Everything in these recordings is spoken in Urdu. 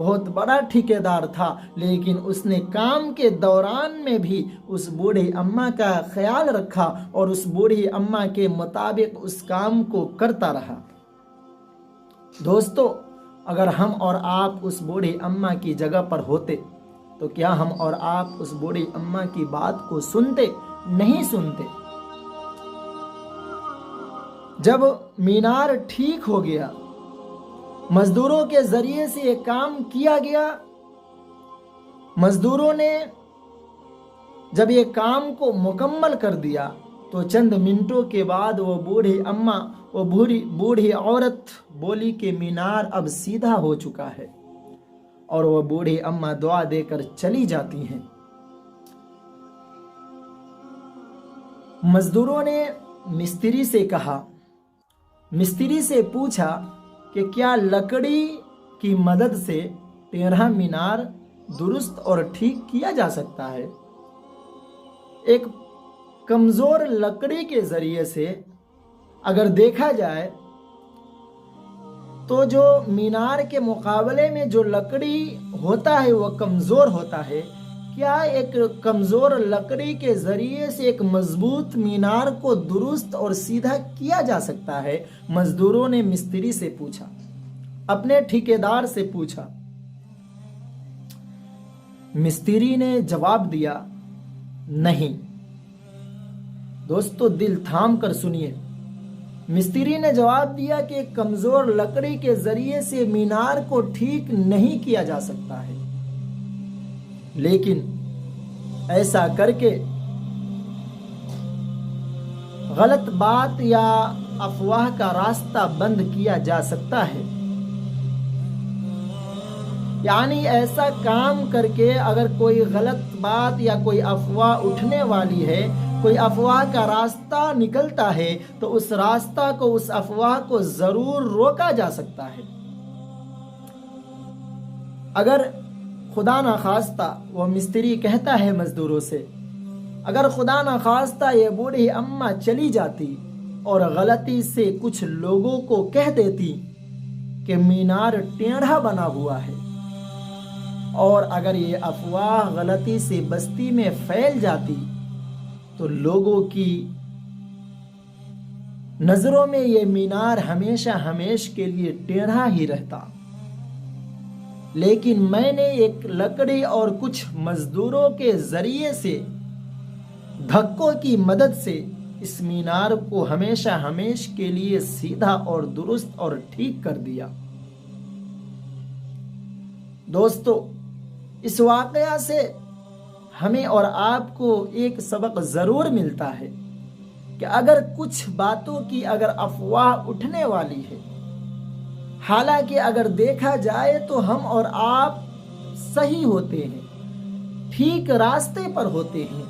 بہت بڑا ٹھیکیدار تھا، لیکن اس نے کام کے دوران میں بھی اس بوڑھی اماں کا خیال رکھا اور اس بوڑھی اماں کے مطابق اس کام کو کرتا رہا۔ دوستو، اگر ہم اور آپ اس بوڑھی اماں کی جگہ پر ہوتے تو کیا ہم اور آپ اس بوڑھی اماں کی بات کو سنتے؟ نہیں سنتے۔ جب مینار ٹھیک ہو گیا، مزدوروں کے ذریعے سے یہ کام کیا گیا، مزدوروں نے جب یہ کام کو مکمل کر دیا تو چند منٹوں کے بعد وہ بوڑھی اماں، وہ بوڑھی عورت بولی کہ مینار اب سیدھا ہو چکا ہے، اور وہ بوڑھی اماں دعا دے کر چلی جاتی ہیں۔ مزدوروں نے مستری سے کہا، مستری سے پوچھا کہ کیا لکڑی کی مدد سے ٹیڑھا مینار درست اور ٹھیک کیا جا سکتا ہے؟ ایک کمزور لکڑی کے ذریعے سے اگر دیکھا جائے تو جو مینار کے مقابلے میں جو لکڑی ہوتا ہے وہ کمزور ہوتا ہے، کیا ایک کمزور لکڑی کے ذریعے سے ایک مضبوط مینار کو درست اور سیدھا کیا جا سکتا ہے؟ مزدوروں نے مستری سے پوچھا، اپنے ٹھیکیدار سے پوچھا۔ مستری نے جواب دیا، نہیں۔ دوستو، دل تھام کر سنیے۔ مستری نے جواب دیا کہ کمزور لکڑی کے ذریعے سے مینار کو ٹھیک نہیں کیا جا سکتا ہے، لیکن ایسا کر کے غلط بات یا افواہ کا راستہ بند کیا جا سکتا ہے۔ یعنی ایسا کام کر کے اگر کوئی غلط بات یا کوئی افواہ اٹھنے والی ہے، کوئی افواہ کا راستہ نکلتا ہے، تو اس راستہ کو، اس افواہ کو ضرور روکا جا سکتا ہے۔ اگر خدا نخواستہ، وہ مستری کہتا ہے مزدوروں سے، اگر خدا نخواستہ یہ بوڑھی اماں چلی جاتی اور غلطی سے کچھ لوگوں کو کہہ دیتی کہ مینار ٹیڑھا بنا ہوا ہے، اور اگر یہ افواہ غلطی سے بستی میں پھیل جاتی تو لوگوں کی نظروں میں یہ مینار ہمیشہ ہمیشہ کے لیے ٹیڑھا ہی رہتا۔ لیکن میں نے ایک لکڑی اور کچھ مزدوروں کے ذریعے سے، دھکوں کی مدد سے اس مینار کو ہمیشہ ہمیشہ کے لیے سیدھا اور درست اور ٹھیک کر دیا۔ دوستو، اس واقعہ سے ہمیں اور آپ کو ایک سبق ضرور ملتا ہے کہ اگر کچھ باتوں کی اگر افواہ اٹھنے والی ہے، حالانکہ اگر دیکھا جائے تو ہم اور آپ صحیح ہوتے ہیں، ٹھیک راستے پر ہوتے ہیں،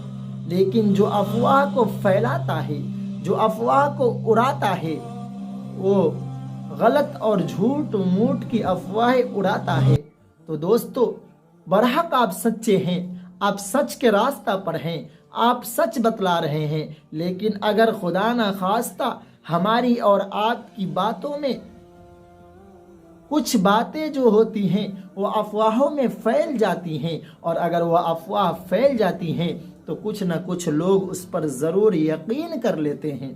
لیکن جو افواہ کو پھیلاتا ہے، جو افواہ کو اڑاتا ہے، وہ غلط اور جھوٹ موٹ کی افواہیں اڑاتا ہے۔ تو دوستو، برحق آپ سچے ہیں، آپ سچ کے راستہ پر ہیں، آپ سچ بتلا رہے ہیں، لیکن اگر خدا نخواستہ ہماری اور آپ کی باتوں میں کچھ باتیں جو ہوتی ہیں وہ افواہوں میں پھیل جاتی ہیں، اور اگر وہ افواہ پھیل جاتی ہیں تو کچھ نہ کچھ لوگ اس پر ضرور یقین کر لیتے ہیں۔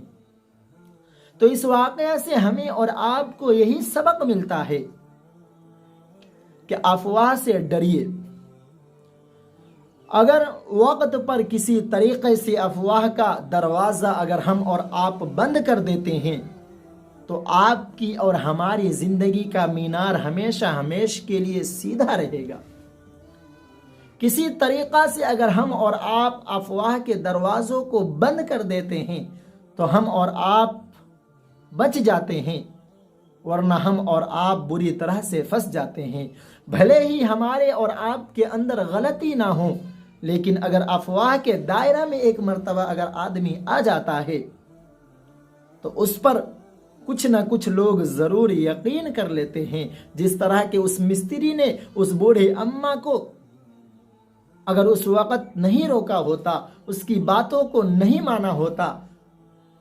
تو اس واقعہ سے ہمیں اور آپ کو یہی سبق ملتا ہے کہ افواہ سے ڈریے۔ اگر وقت پر کسی طریقے سے افواہ کا دروازہ اگر ہم اور آپ بند کر دیتے ہیں تو آپ کی اور ہماری زندگی کا مینار ہمیشہ ہمیشہ کے لیے سیدھا رہے گا۔ کسی طریقہ سے اگر ہم اور آپ افواہ کے دروازوں کو بند کر دیتے ہیں تو ہم اور آپ بچ جاتے ہیں، ورنہ ہم اور آپ بری طرح سے پھنس جاتے ہیں۔ بھلے ہی ہمارے اور آپ کے اندر غلطی نہ ہو، لیکن اگر افواہ کے دائرہ میں ایک مرتبہ اگر آدمی آ جاتا ہے تو اس پر کچھ نہ کچھ لوگ ضرور یقین کر لیتے ہیں۔ جس طرح کہ اس مستری نے اس بوڑھے اماں کو اگر اس وقت نہیں روکا ہوتا، اس کی باتوں کو نہیں مانا ہوتا،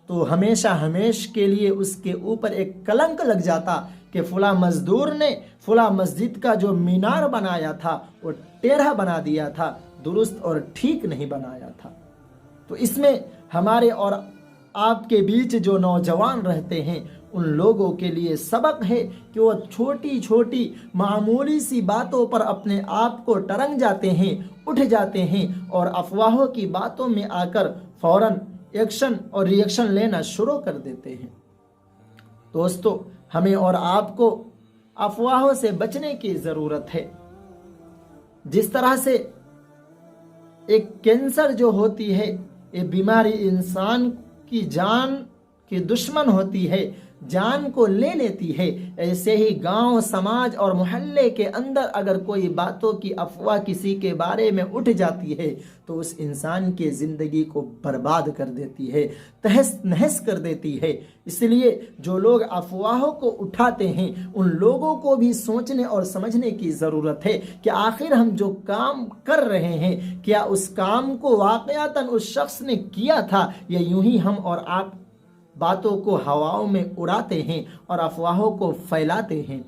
تو ہمیشہ ہمیش کے لیے اس کے اوپر ایک کلنک لگ جاتا کہ فلاں مزدور نے فلاں مسجد کا جو مینار بنایا تھا وہ ٹیڑھا بنا دیا تھا، درست اور ٹھیک نہیں بنایا تھا۔ تو اس میں ہمارے اور آپ کے بیچ جو نوجوان رہتے ہیں ان لوگوں کے لیے سبق ہے کہ وہ چھوٹی چھوٹی معمولی سی باتوں پر اپنے آپ کو ٹرنگ جاتے ہیں، اٹھ جاتے ہیں اور افواہوں کی باتوں میں آ کر فوراً ایکشن اور ری ایکشن لینا شروع کر دیتے ہیں۔ دوستو، ہمیں اور آپ کو افواہوں سے بچنے کی ضرورت ہے۔ جس طرح سے ایک کینسر جو ہوتی ہے، یہ بیماری انسان کی جان کی دشمن ہوتی ہے، جان کو لے لیتی ہے، ایسے ہی گاؤں، سماج اور محلے کے اندر اگر کوئی باتوں کی افواہ کسی کے بارے میں اٹھ جاتی ہے تو اس انسان کی زندگی کو برباد کر دیتی ہے، تہس نہس کر دیتی ہے۔ اس لیے جو لوگ افواہوں کو اٹھاتے ہیں ان لوگوں کو بھی سوچنے اور سمجھنے کی ضرورت ہے کہ آخر ہم جو کام کر رہے ہیں کیا اس کام کو واقعتاً اس شخص نے کیا تھا یا یوں ہی ہم اور آپ باتوں کو ہواؤں میں اڑاتے ہیں اور افواہوں کو پھیلاتے ہیں۔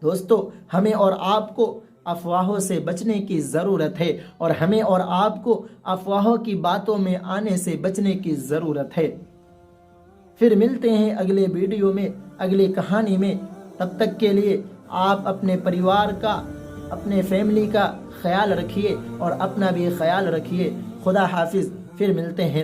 دوستو، ہمیں اور آپ کو افواہوں سے بچنے کی ضرورت ہے اور ہمیں اور آپ کو افواہوں کی باتوں میں آنے سے بچنے کی ضرورت ہے۔ پھر ملتے ہیں اگلے ویڈیو میں، اگلی کہانی میں۔ تب تک کے لیے آپ اپنے پریوار کا، اپنے فیملی کا خیال رکھیے اور اپنا بھی خیال رکھیے۔ خدا حافظ، پھر ملتے ہیں۔